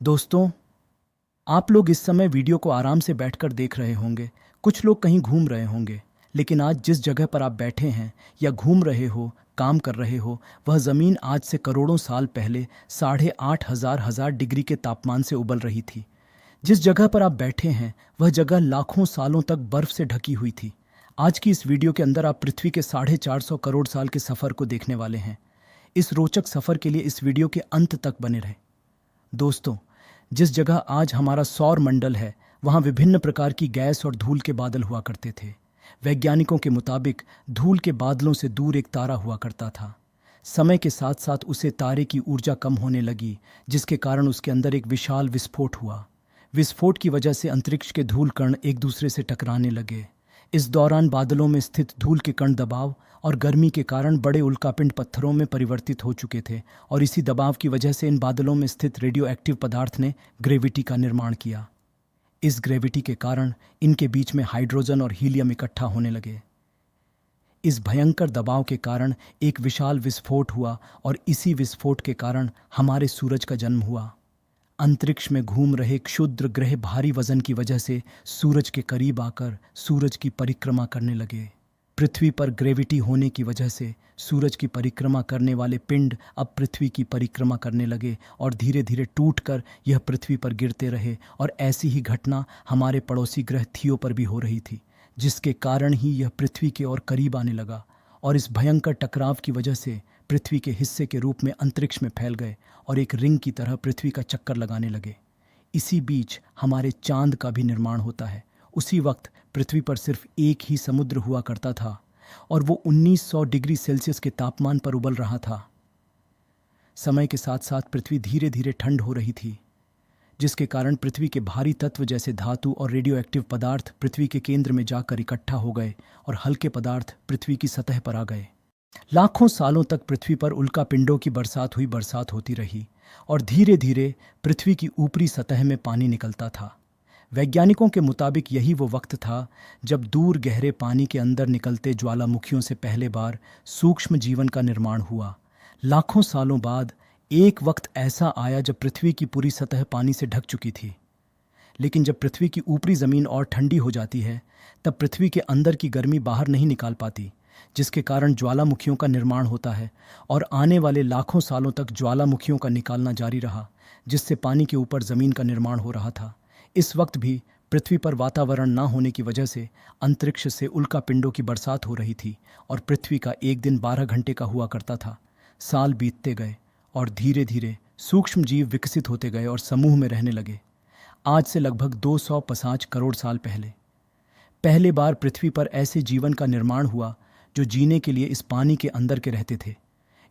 दोस्तों, आप लोग इस समय वीडियो को आराम से बैठकर देख रहे होंगे। कुछ लोग कहीं घूम रहे होंगे, लेकिन आज जिस जगह पर आप बैठे हैं या घूम रहे हो, काम कर रहे हो, वह ज़मीन आज से करोड़ों साल पहले 8,500 डिग्री के तापमान से उबल रही थी। जिस जगह पर आप बैठे हैं वह जगह लाखों सालों तक बर्फ से ढकी हुई थी। आज की इस वीडियो के अंदर आप पृथ्वी के 450 करोड़ साल के सफ़र को देखने वाले हैं। इस रोचक सफ़र के लिए इस वीडियो के अंत तक बने रहें। दोस्तों, जिस जगह आज हमारा सौर मंडल है, वहाँ विभिन्न प्रकार की गैस और धूल के बादल हुआ करते थे। वैज्ञानिकों के मुताबिक धूल के बादलों से दूर एक तारा हुआ करता था। समय के साथ साथ उसे तारे की ऊर्जा कम होने लगी, जिसके कारण उसके अंदर एक विशाल विस्फोट हुआ। विस्फोट की वजह से अंतरिक्ष के धूल कण एक दूसरे से टकराने लगे। इस दौरान बादलों में स्थित धूल के कण दबाव और गर्मी के कारण बड़े उल्कापिंड पत्थरों में परिवर्तित हो चुके थे, और इसी दबाव की वजह से इन बादलों में स्थित रेडियो एक्टिव पदार्थ ने ग्रेविटी का निर्माण किया। इस ग्रेविटी के कारण इनके बीच में हाइड्रोजन और हीलियम इकट्ठा होने लगे। इस भयंकर दबाव के कारण एक विशाल विस्फोट हुआ, और इसी विस्फोट के कारण हमारे सूरज का जन्म हुआ। अंतरिक्ष में घूम रहे क्षुद्र ग्रह भारी वजन की वजह से सूरज के करीब आकर सूरज की परिक्रमा करने लगे। पृथ्वी पर ग्रेविटी होने की वजह से सूरज की परिक्रमा करने वाले पिंड अब पृथ्वी की परिक्रमा करने लगे और धीरे धीरे टूटकर यह पृथ्वी पर गिरते रहे। और ऐसी ही घटना हमारे पड़ोसी ग्रह थियो पर भी हो रही थी, जिसके कारण ही यह पृथ्वी के और करीब आने लगा, और इस भयंकर टकराव की वजह से पृथ्वी के हिस्से के रूप में अंतरिक्ष में फैल गए और एक रिंग की तरह पृथ्वी का चक्कर लगाने लगे। इसी बीच हमारे चांद का भी निर्माण होता है। उसी वक्त पृथ्वी पर सिर्फ एक ही समुद्र हुआ करता था, और वो 1900 डिग्री सेल्सियस के तापमान पर उबल रहा था। समय के साथ साथ पृथ्वी धीरे धीरे ठंड हो रही थी, जिसके कारण पृथ्वी के भारी तत्व जैसे धातु और रेडियो एक्टिव पदार्थ पृथ्वी के केंद्र में जाकर इकट्ठा हो गए, और हल्के पदार्थ पृथ्वी की सतह पर आ गए। लाखों सालों तक पृथ्वी पर उल्कापिंडों की बरसात होती रही, और धीरे धीरे पृथ्वी की ऊपरी सतह में पानी निकलता था। वैज्ञानिकों के मुताबिक यही वो वक्त था जब दूर गहरे पानी के अंदर निकलते ज्वालामुखियों से पहले बार सूक्ष्म जीवन का निर्माण हुआ। लाखों सालों बाद एक वक्त ऐसा आया जब पृथ्वी की पूरी सतह पानी से ढक चुकी थी। लेकिन जब पृथ्वी की ऊपरी ज़मीन और ठंडी हो जाती है, तब पृथ्वी के अंदर की गर्मी बाहर नहीं निकाल पाती, जिसके कारण ज्वालामुखियों का निर्माण होता है। और आने वाले लाखों सालों तक ज्वालामुखियों का निकालना जारी रहा, जिससे पानी के ऊपर ज़मीन का निर्माण हो रहा था। इस वक्त भी पृथ्वी पर वातावरण ना होने की वजह से अंतरिक्ष से उल्कापिंडों की बरसात हो रही थी, और पृथ्वी का एक दिन 12 घंटे का हुआ करता था। साल बीतते गए और धीरे धीरे सूक्ष्म जीव विकसित होते गए और समूह में रहने लगे। आज से लगभग 250 करोड़ साल पहले बार पृथ्वी पर ऐसे जीवन का निर्माण हुआ जो जीने के लिए इस पानी के अंदर के रहते थे।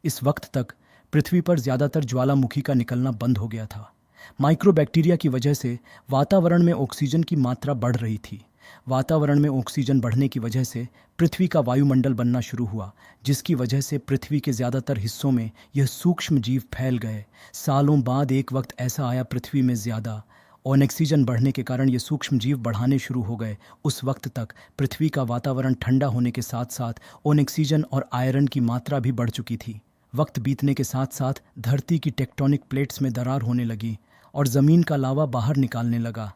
इस वक्त तक पृथ्वी पर ज़्यादातर ज्वालामुखी का निकलना बंद हो गया था। माइक्रोबैक्टीरिया की वजह से वातावरण में ऑक्सीजन की मात्रा बढ़ रही थी। वातावरण में ऑक्सीजन बढ़ने की वजह से पृथ्वी का वायुमंडल बनना शुरू हुआ, जिसकी वजह से पृथ्वी के ज़्यादातर हिस्सों में यह सूक्ष्म जीव फैल गए। सालों बाद एक वक्त ऐसा आया पृथ्वी में ज़्यादा ऑक्सीजन बढ़ने के कारण ये सूक्ष्म जीव बढ़ाने शुरू हो गए। उस वक्त तक पृथ्वी का वातावरण ठंडा होने के साथ साथ ऑक्सीजन और आयरन की मात्रा भी बढ़ चुकी थी। वक्त बीतने के साथ साथ धरती की टेक्टोनिक प्लेट्स में दरार होने लगी और ज़मीन का लावा बाहर निकालने लगा,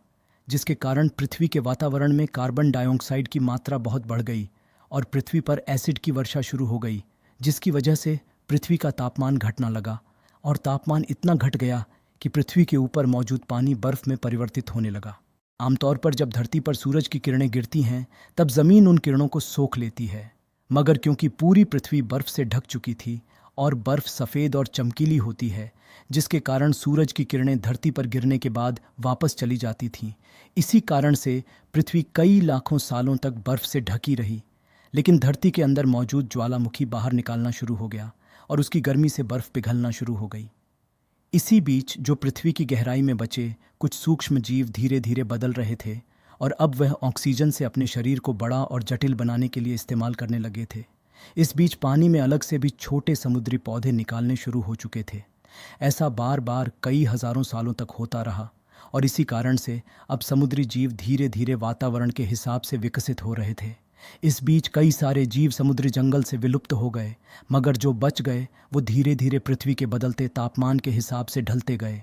जिसके कारण पृथ्वी के वातावरण में कार्बन डाइऑक्साइड की मात्रा बहुत बढ़ गई और पृथ्वी पर एसिड की वर्षा शुरू हो गई, जिसकी वजह से पृथ्वी का तापमान घटना लगा। और तापमान इतना घट गया कि पृथ्वी के ऊपर मौजूद पानी बर्फ में परिवर्तित होने लगा। आमतौर पर जब धरती पर सूरज की किरणें गिरती हैं, तब ज़मीन उन किरणों को सोख लेती है, मगर क्योंकि पूरी पृथ्वी बर्फ से ढक चुकी थी और बर्फ सफ़ेद और चमकीली होती है, जिसके कारण सूरज की किरणें धरती पर गिरने के बाद वापस चली जाती थीं। इसी कारण से पृथ्वी कई लाखों सालों तक बर्फ से ढकी रही। लेकिन धरती के अंदर मौजूद ज्वालामुखी बाहर निकालना शुरू हो गया और उसकी गर्मी से बर्फ पिघलना शुरू हो गई। इसी बीच जो पृथ्वी की गहराई में बचे कुछ सूक्ष्म जीव धीरे धीरे बदल रहे थे, और अब वह ऑक्सीजन से अपने शरीर को बड़ा और जटिल बनाने के लिए इस्तेमाल करने लगे थे। इस बीच पानी में अलग से भी छोटे समुद्री पौधे निकालने शुरू हो चुके थे। ऐसा बार बार कई हज़ारों सालों तक होता रहा, और इसी कारण से अब समुद्री जीव धीरे धीरे वातावरण के हिसाब से विकसित हो रहे थे। इस बीच कई सारे जीव समुद्री जंगल से विलुप्त हो गए, मगर जो बच गए वो धीरे धीरे पृथ्वी के बदलते तापमान के हिसाब से ढलते गए।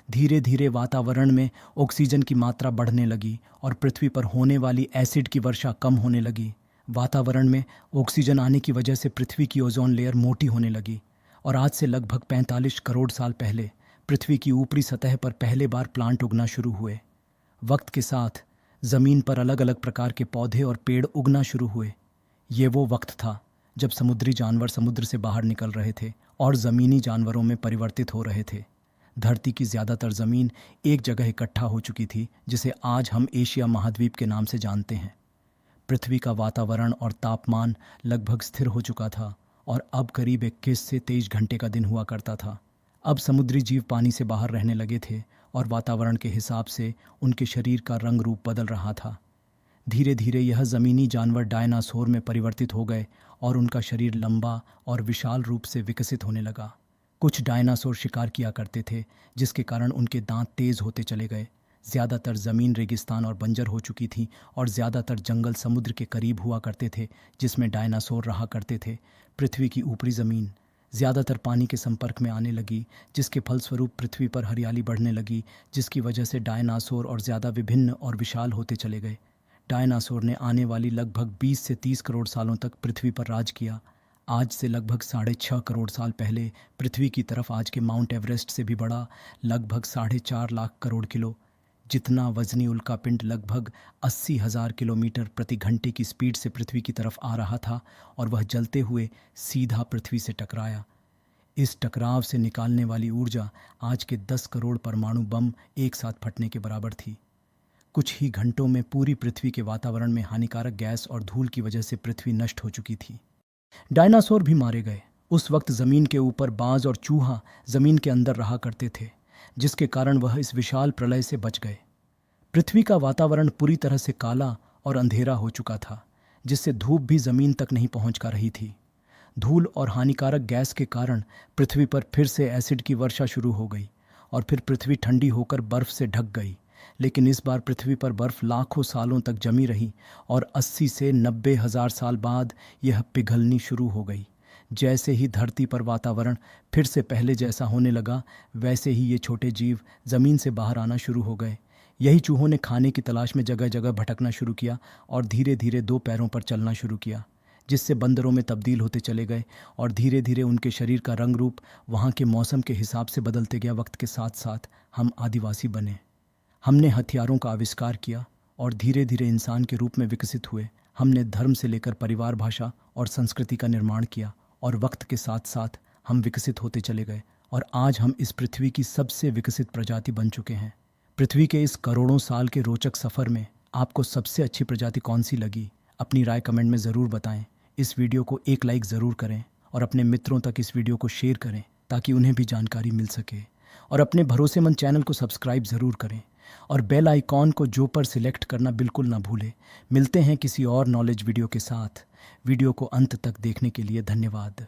धीरे धीरे वातावरण में ऑक्सीजन की मात्रा बढ़ने लगी और पृथ्वी पर होने वाली एसिड की वर्षा कम होने लगी। वातावरण में ऑक्सीजन आने की वजह से पृथ्वी की ओजोन लेयर मोटी होने लगी और आज से लगभग 45 करोड़ साल पहले पृथ्वी की ऊपरी सतह पर पहले बार प्लांट उगना शुरू हुए। वक्त के साथ ज़मीन पर अलग अलग प्रकार के पौधे और पेड़ उगना शुरू हुए। ये वो वक्त था जब समुद्री जानवर समुद्र से बाहर निकल रहे थे और ज़मीनी जानवरों में परिवर्तित हो रहे थे। धरती की ज़्यादातर ज़मीन एक जगह इकट्ठा हो चुकी थी, जिसे आज हम एशिया महाद्वीप के नाम से जानते हैं। पृथ्वी का वातावरण और तापमान लगभग स्थिर हो चुका था और अब करीब 21 से 23 घंटे का दिन हुआ करता था। अब समुद्री जीव पानी से बाहर रहने लगे थे और वातावरण के हिसाब से उनके शरीर का रंग रूप बदल रहा था। धीरे धीरे यह ज़मीनी जानवर डायनासोर में परिवर्तित हो गए और उनका शरीर लंबा और विशाल रूप से विकसित होने लगा। कुछ डायनासोर शिकार किया करते थे, जिसके कारण उनके दांत तेज़ होते चले गए। ज़्यादातर ज़मीन रेगिस्तान और बंजर हो चुकी थी और ज़्यादातर जंगल समुद्र के करीब हुआ करते थे, जिसमें डायनासोर रहा करते थे। पृथ्वी की ऊपरी ज़मीन ज़्यादातर पानी के संपर्क में आने लगी, जिसके फलस्वरूप पृथ्वी पर हरियाली बढ़ने लगी, जिसकी वजह से डायनासोर और ज़्यादा विभिन्न और विशाल होते चले गए। डायनासोर ने आने वाली लगभग 20 से 30 करोड़ सालों तक पृथ्वी पर राज किया। आज से लगभग 6.5 करोड़ साल पहले पृथ्वी की तरफ आज के माउंट एवरेस्ट से भी बड़ा, लगभग 4.5 लाख करोड़ किलो जितना वजनी उल्कापिंड लगभग 80,000 किलोमीटर प्रति घंटे की स्पीड से पृथ्वी की तरफ आ रहा था और वह जलते हुए सीधा पृथ्वी से टकराया। इस टकराव से निकालने वाली ऊर्जा आज के 10 करोड़ परमाणु बम एक साथ फटने के बराबर थी। कुछ ही घंटों में पूरी पृथ्वी के वातावरण में हानिकारक गैस और धूल की वजह से पृथ्वी नष्ट हो चुकी थी। डायनासोर भी मारे गए। उस वक्त ज़मीन के ऊपर बाज और चूहा ज़मीन के अंदर रहा करते थे, जिसके कारण वह इस विशाल प्रलय से बच गए। पृथ्वी का वातावरण पूरी तरह से काला और अंधेरा हो चुका था, जिससे धूप भी ज़मीन तक नहीं पहुंच कर रही थी। धूल और हानिकारक गैस के कारण पृथ्वी पर फिर से एसिड की वर्षा शुरू हो गई और फिर पृथ्वी ठंडी होकर बर्फ़ से ढक गई। लेकिन इस बार पृथ्वी पर बर्फ़ लाखों सालों तक जमी रही और 80 से 90 हज़ार साल बाद यह पिघलनी शुरू हो गई। जैसे ही धरती पर वातावरण फिर से पहले जैसा होने लगा, वैसे ही ये छोटे जीव ज़मीन से बाहर आना शुरू हो गए। यही चूहों ने खाने की तलाश में जगह जगह भटकना शुरू किया और धीरे धीरे 2 पैरों पर चलना शुरू किया, जिससे बंदरों में तब्दील होते चले गए और धीरे धीरे उनके शरीर का रंग रूप वहाँ के मौसम के हिसाब से बदलते गया। वक्त के साथ साथ हम आदिवासी बने। हमने हथियारों का आविष्कार किया और धीरे धीरे इंसान के रूप में विकसित हुए। हमने धर्म से लेकर परिवार, भाषा और संस्कृति का निर्माण किया और वक्त के साथ साथ हम विकसित होते चले गए और आज हम इस पृथ्वी की सबसे विकसित प्रजाति बन चुके हैं। पृथ्वी के इस करोड़ों साल के रोचक सफ़र में आपको सबसे अच्छी प्रजाति कौन सी लगी? अपनी राय कमेंट में ज़रूर बताएं। इस वीडियो को एक लाइक ज़रूर करें और अपने मित्रों तक इस वीडियो को शेयर करें ताकि उन्हें भी जानकारी मिल सके। और अपने भरोसेमंद चैनल को सब्सक्राइब ज़रूर करें और बेल आइकॉन को जो पर सिलेक्ट करना बिल्कुल ना भूलें। मिलते हैं किसी और नॉलेज वीडियो के साथ। वीडियो को अंत तक देखने के लिए धन्यवाद।